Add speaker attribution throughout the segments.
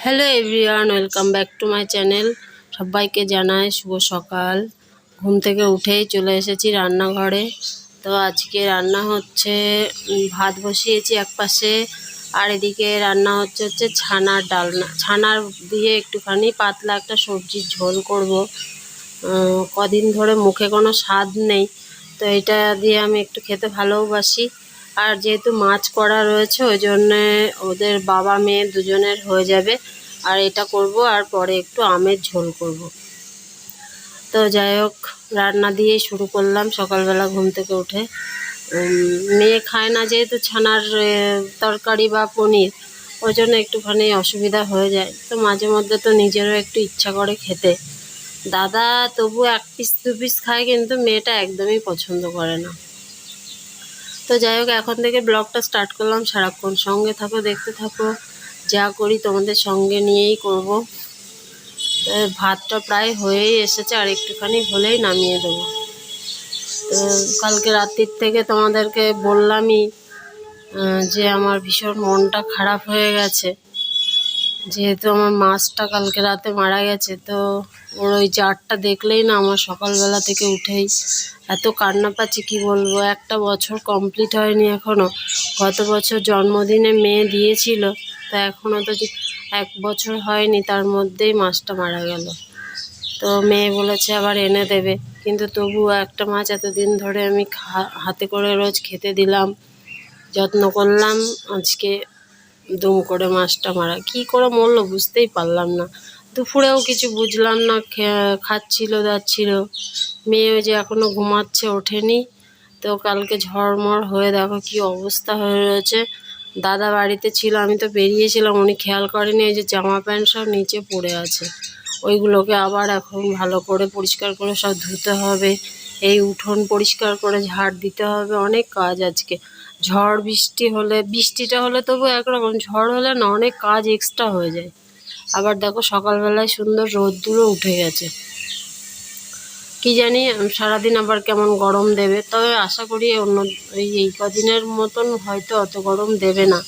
Speaker 1: Hello everyone, welcome back to my channel. সবাইকে জানাই শুভ সকাল। ঘুম থেকে উঠেই চলে এসেছি রান্নাঘরে। তো আজকে রান্না হচ্ছে ভাত বসিয়েছি এক পাশে, আর এদিকে রান্না হচ্ছে ছানার ডালনা। ছানার দিয়ে একটুখানি পাতলা একটা সবজির ঝোল করব। কদিন ধরে মুখে কোনো স্বাদ নেই, তো এটা দিয়ে আমি একটু খেতে ভালোবাসি। আর যেহেতু মাছ করা রয়েছে, ওই জন্যে ওদের বাবা মেয়ে দুজনের হয়ে যাবে। আর এটা করব, আর পরে একটু আমের ঝোল করব। তো যাই হোক, রান্না দিয়েই শুরু করলাম সকালবেলা ঘুম থেকে উঠে। মেয়ে খায় না যেহেতু ছানার তরকারি বা পনির, ওই জন্য একটুখানি অসুবিধা হয়ে যায়। তো মাঝে মধ্যে তো নিজেরও একটু ইচ্ছা করে খেতে। দাদা তবু এক পিস দু পিস খায়, কিন্তু মেয়েটা একদমই পছন্দ করে না। তো যাই হোক, এখন থেকে ব্লগটা স্টার্ট করলাম। সারাক্ষণ সঙ্গে থাকো, দেখতে থাকো। যা করি তোমাদের সঙ্গে নিয়েই করব। তো ভাতটা প্রায় হয়েই এসেছে, আর একটুখানি হলেই নামিয়ে দেবো। তো কালকে রাত্রির থেকে তোমাদেরকে বললামই যে আমার ভীষণ মনটা খারাপ হয়ে গেছে, যেহেতু আমার মাছটা কালকে রাতে মারা গেছে। তো ওর ওই জারটা দেখলেই না আমার সকালবেলা থেকে উঠেই এত কান্না পাচ্ছি, কী বলবো। একটা বছর কমপ্লিট হয়নি এখনও। গত বছর জন্মদিনে মেয়ে দিয়েছিল, তা এখনও তো এক বছর হয়নি, তার মধ্যেই মাছটা মারা গেল। তো মেয়ে বলেছে আবার এনে দেবে, কিন্তু তবুও একটা মাছ এতদিন ধরে আমি হাতে করে রোজ খেতে দিলাম, যত্ন করলাম। আজকে দুম করে মাছটা মারা, কী করে মরলো বুঝতেই পারলাম না। দুপুরেও কিছু বুঝলাম না, খাচ্ছিল যাচ্ছিল। মেয়ে ওই যে এখনও ঘুমাচ্ছে, ওঠেনি। তো কালকে ঝড়মড় হয়ে দেখো কি অবস্থা হয়ে রয়েছে। দাদা বাড়িতে ছিল, আমি তো বেরিয়েছিলাম, উনি খেয়াল করেনি এই যে জামা প্যান্ট সব নিচে পড়ে আছে। ওইগুলোকে আবার এখন ভালো করে পরিষ্কার করে সব ধুতে হবে। এই উঠোন পরিষ্কার করে ঝাড় দিতে হবে, অনেক কাজ আজকে। ঝড় বৃষ্টি হলে, বৃষ্টিটা হলে তবু একরকম, ঝড় হলে না অনেক কাজ এক্সট্রা হয়ে যায়। আবার দেখো সকালবেলায় সুন্দর রোদ্দুরও উঠে গেছে। কি জানি সারাদিন আবার কেমন গরম দেবে, তবে আশা করি এই কদিনের মতন হয়তো অত গরম দেবে না।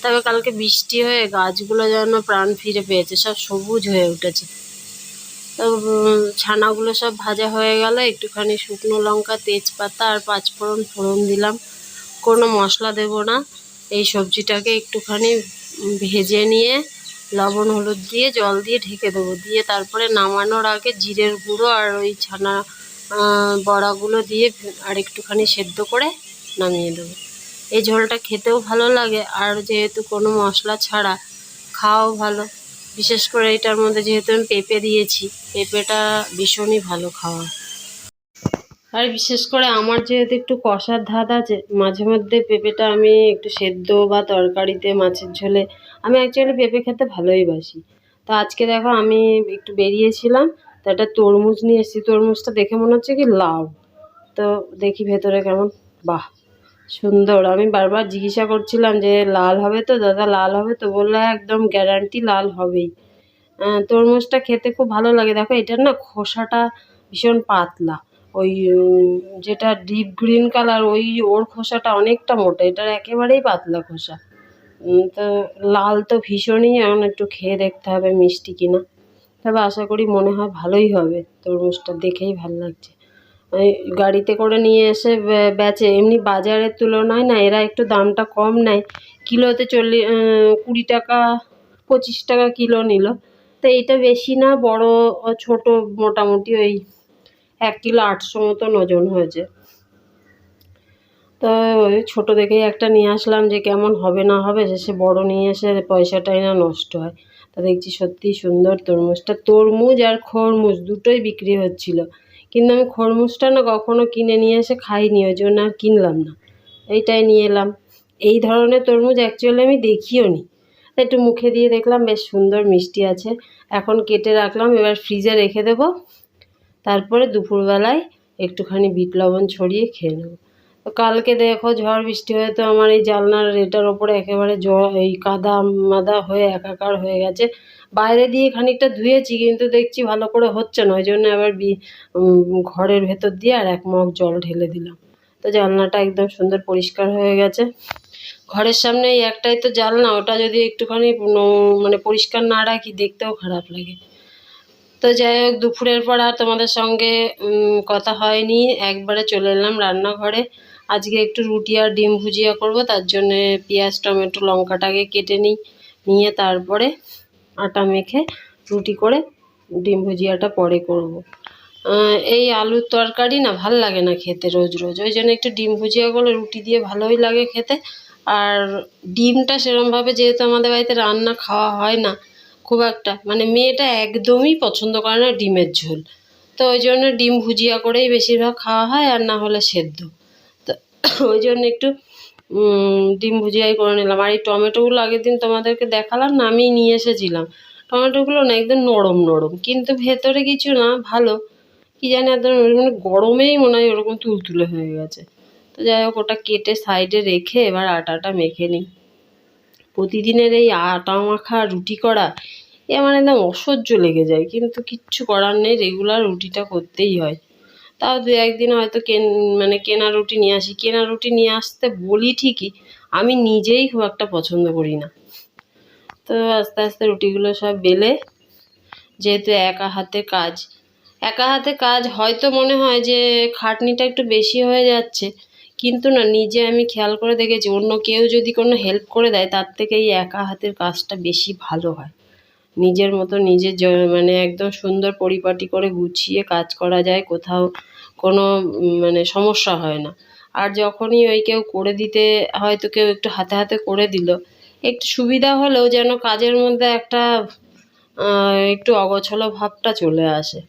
Speaker 1: তবে কালকে বৃষ্টি হয়ে গাছগুলো যেন প্রাণ ফিরে পেয়েছে, সব সবুজ হয়ে উঠেছে। তো ছানাগুলো সব ভাজা হয়ে গেল, একটুখানি শুকনো লঙ্কা, তেজপাতা আর পাঁচফোড়ন ফোড়ন দিলাম। কোনো মশলা দেব না। এই সবজিটাকে একটুখানি ভেজে নিয়ে লবণ হলুদ দিয়ে জল দিয়ে ঢেকে দেবো, দিয়ে তারপরে নামানোর আগে জিরের গুঁড়ো আর ওই ছানা বড়াগুলো দিয়ে আর একটুখানি সেদ্ধ করে নামিয়ে দেবো। এই ঝোলটা খেতেও ভালো লাগে, আর যেহেতু কোনো মশলা ছাড়া, খাওয়াও ভালো। বিশেষ করে এটার মধ্যে যেহেতু আমি পেঁপে দিয়েছি, পেঁপেটা ভীষণই ভালো খাওয়া। আর বিশেষ করে আমার যেহেতু একটু কষার ধাত আছে, মাঝে মধ্যে পেঁপেটা আমি একটু সেদ্ধ বা তরকারিতে, মাছের ঝোলে, আমি অ্যাকচুয়ালি পেঁপে খেতে ভালোই বাসি। তো আজকে দেখো আমি একটু বেরিয়েছিলাম, তো একটা তরমুজ নিয়ে এসেছি। তরমুজটা দেখে মনে হচ্ছে কি লাল। তো দেখি ভেতরে কেমন, বাহ সুন্দর। আমি বারবার জিজ্ঞাসা করছিলাম যে লাল হবে তো দাদা, লাল হবে তো? বললো একদম গ্যারান্টি লাল হবেই। তরমুজটা খেতে খুব ভালো লাগে। দেখো এটার না খোসাটা ভীষণ পাতলা, ওই যেটা ডিপ গ্রিন কালার, ওর খোসাটা অনেকটা মোটা, এটার একেবারেই পাতলা খোসা। তো লাল তো ভীষণই, এখন একটু খেয়ে দেখতে হবে মিষ্টি কিনা। তবে আশা করি মনে হয় ভালোই হবে, তরমুজটা দেখেই ভালো লাগছে। গাড়িতে করে নিয়ে এসে বেচে, এমনি বাজারের তুলনায় না এরা একটু দামটা কম নেয়। কিলোতে 20 টাকা 25 টাকা কিলো নিল। তো এইটা বেশি না, বড় ছোট মোটামুটি ওই 1 কিলো 800 মতন ওজন হয়েছে। তো ওই ছোটো দেখেই একটা নিয়ে আসলাম, যে কেমন হবে না হবে, শেষে বড় নিয়ে এসে পয়সাটাই না নষ্ট হয়। তা দেখছি সত্যিই সুন্দর তরমুজটা। তরমুজ আর খরমুজ দুটোই বিক্রি হচ্ছিল, কিন্তু আমি খরমুজটা না কখনো কিনে নিয়ে এসে খাইনি, ওই জন্য আর কিনলাম না, এইটাই নিয়ে এলাম। এই ধরনের তরমুজ অ্যাকচুয়ালি আমি দেখিও নি, একটু মুখে দিয়ে দেখলাম বেশ সুন্দর মিষ্টি আছে। এখন কেটে রাখলাম, এবার ফ্রিজে রেখে দেবো। তারপরে দুপুরবেলায় একটুখানি বিট লবণ ছড়িয়ে খেয়ে নেব। তো কালকে দেখো ঝড় বৃষ্টি হয়ে তো আমার এই জানলার এটার ওপরে একেবারে এই কাদা মাদা হয়ে একাকার হয়ে গেছে। বাইরে দিয়ে খানিকটা ধুয়েছি, কিন্তু দেখছি ভালো করে হচ্ছে না, ওই জন্য আবার ঘরের ভেতর দিয়ে আর 1 মগ জল ঢেলে দিলাম। তো জানলাটা একদম সুন্দর পরিষ্কার হয়ে গেছে। ঘরের সামনে এই একটাই তো জানলা, ওটা যদি একটুখানি মানে পরিষ্কার না রাখি দেখতেও খারাপ লাগে। তো যাই হোক, দুপুরের পর আর তোমাদের সঙ্গে কথা হয়নি, একবারে চলে এলাম রান্নাঘরে। আজকে একটু রুটি আর ডিম ভুজিয়া করব, তার জন্য পেঁয়াজ টমেটো লঙ্কাটাকে কেটে নিয়ে তারপরে আটা মেখে রুটি করে ডিম ভুজিয়াটা পরে করব। এই আলুর তরকারি না ভাল লাগে না খেতে রোজ রোজ, ওই জন্য একটু ডিম ভুজিয়া করলে রুটি দিয়ে ভালোই লাগে খেতে। আর ডিমটা সেরমভাবে যেহেতু আমাদের বাড়িতে রান্না খাওয়া হয় না খুব একটা, মানে মেয়েটা একদমই পছন্দ করে না ডিমের ঝোল, তো ওই জন্য ডিম ভুজিয়া করেই বেশিরভাগ খাওয়া হয়, আর না হলে সেদ্ধ। তো ওই জন্য একটু ডিম ভুজিয়াই করে নিলাম। আর এই টমেটোগুলো আগের দিন তোমাদেরকে দেখালাম না, আমি নিয়ে এসেছিলাম। টমেটোগুলো না একদম নরম নরম, কিন্তু ভেতরে কিছু না, ভালো কি জানি একদম মানে গরমেই মনে হয় ওরকম তুলতুলে হয়ে গেছে। তো যাই হোক, ওটা কেটে সাইডে রেখে এবার আটাটা মেখে নিই। প্রতিদিনের এই আটা মাখা রুটি করা এ আমার একদম অসহ্য লেগে যায়, কিন্তু কিচ্ছু করার নেই, রেগুলার রুটিটা করতেই হয়। তাও দু একদিন হয়তো মানে কেনা রুটি নিয়ে আসি। কেনা রুটি নিয়ে আসতে বলি ঠিকই, আমি নিজেই খুব একটা পছন্দ করি না। তো আস্তে আস্তে রুটিগুলো সব বেলে, যেহেতু একা হাতে কাজ হয়তো মনে হয় যে খাটনিটা একটু বেশি হয়ে যাচ্ছে, কিন্তু না, নিজে আমি খেয়াল করে দেখেছি অন্য কেউ যদি কোনো হেল্প করে দেয় তার থেকে এই একা হাতের কাজটা বেশি ভালো হয়। নিজের মতো নিজের মানে একদম সুন্দর পরিপাটি করে গুছিয়ে কাজ করা যায়, কোথাও কোনো মানে সমস্যা হয় না। আর যখনই ওই কেউ করে দিতে, হয়তো কেউ একটু হাতে হাতে করে দিল, একটু সুবিধা হলেও যেন কাজের মধ্যে একটা একটু অগোছালো ভাবটা চলে আসে।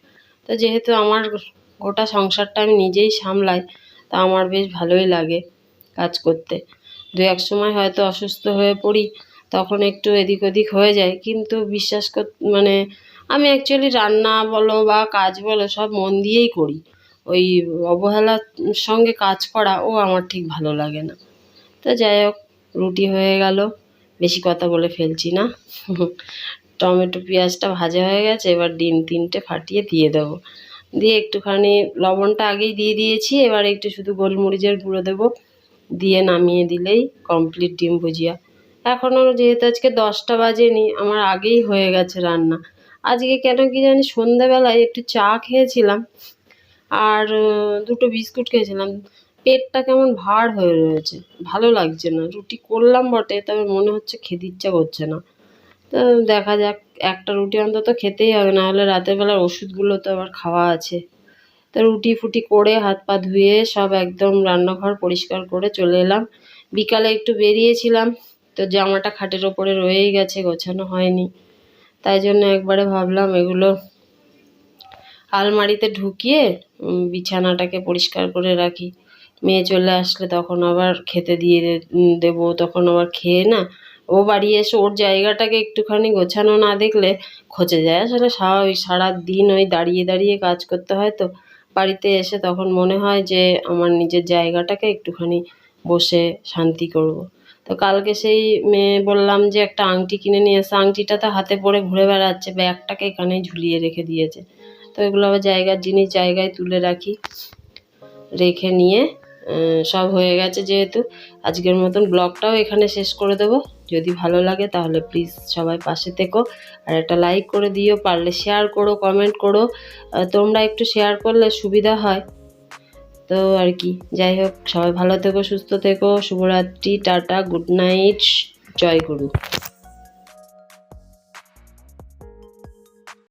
Speaker 1: তো যেহেতু আমার গোটা সংসারটা আমি নিজেই সামলাই, তা আমার বেশ ভালোই লাগে কাজ করতে। দু এক সময় হয়তো অসুস্থ হয়ে পড়ি, তখন একটু এদিক ওদিক হয়ে যায়, কিন্তু বিশ্বাস মানে আমি অ্যাকচুয়ালি রান্না বলো বা কাজ বলো সব মন দিয়েই করি। ওই অবহেলার সঙ্গে কাজ করা আমার ঠিক ভালো লাগে না। তো যাই হোক, রুটি হয়ে গেল, বেশি কথা বলে ফেলছি না। টমেটো পেঁয়াজটা ভাজা হয়ে গেছে, এবার ডিম 3টে ফাটিয়ে দিয়ে দেবো। দিয়ে একটুখানি লবণটা আগেই দিয়ে দিয়েছি, এবার একটু শুধু গোলমরিচের গুঁড়ো দেবো, দিয়ে নামিয়ে দিলেই কমপ্লিট ডিম ভুজিয়া। এখনও যেহেতু আজকে 10টা বাজেনি, আমার আগেই হয়ে গেছে রান্না। আজকে কেন কি জানি সন্ধ্যাবেলায় একটু চা খেয়েছিলাম আর 2টো বিস্কুট খেয়েছিলাম, পেটটা কেমন ভার হয়ে রয়েছে, ভালো লাগছে না। রুটি করলাম বটে, তবে মনে হচ্ছে খেতে ইচ্ছা করছে না। তো দেখা যাক, একটা রুটি অন্তত খেতেই হবে, না হলে রাতের বেলার ওষুধগুলো তো আবার খাওয়া আছে। তো রুটি ফুটি করে হাত পা ধুয়ে সব একদম রান্নাঘর পরিষ্কার করে চলে এলাম। বিকালে একটু বেরিয়েছিলাম, তো জামাটা খাটের ওপরে রয়েই গেছে, গোছানো হয়নি, তাই জন্য একবারে ভাবলাম এগুলো আলমারিতে ঢুকিয়ে বিছানাটাকে পরিষ্কার করে রাখি। মেয়ে চলে আসলে তখন আবার খেতে দিয়ে দেবো, তখন আবার খেয়ে না ও বাড়ি এসে ওর জায়গাটাকে একটুখানি গোছানো না দেখলে খচে যায়। আসলে স্বাভাবিক, সারাদিন ওই দাঁড়িয়ে দাঁড়িয়ে কাজ করতে হয়, তো বাড়িতে এসে তখন মনে হয় যে আমার নিজের জায়গাটাকে একটুখানি বসে শান্তি করব। তো কালকে সেই মেয়ে বললাম যে একটা আংটি কিনে নিয়ে এসে, আংটিটা তো হাতে পরে ঘুরে বেড়াচ্ছে, ব্যাগটাকে এখানেই ঝুলিয়ে রেখে দিয়েছে। তো এগুলো আবার জায়গার জিনিস জায়গায় তুলে রাখি, রেখে নিয়ে সব হয়ে গেছে। যেহেতু আজকের মতন ব্লগটাও এখানে শেষ করে দেবো। যদি ভালো লাগে তাহলে প্লিজ সবাই পাশে থেকো, আর একটা লাইক করে দিও, পারলে শেয়ার করো, কমেন্ট করো। তোমরা একটু শেয়ার করলে সুবিধা হয়। তো আর কি, যাই হোক, সবাই ভালো থেকো, সুস্থ থেকো, শুভরাত্রি, টাটা, গুড নাইট, জয় গুরু।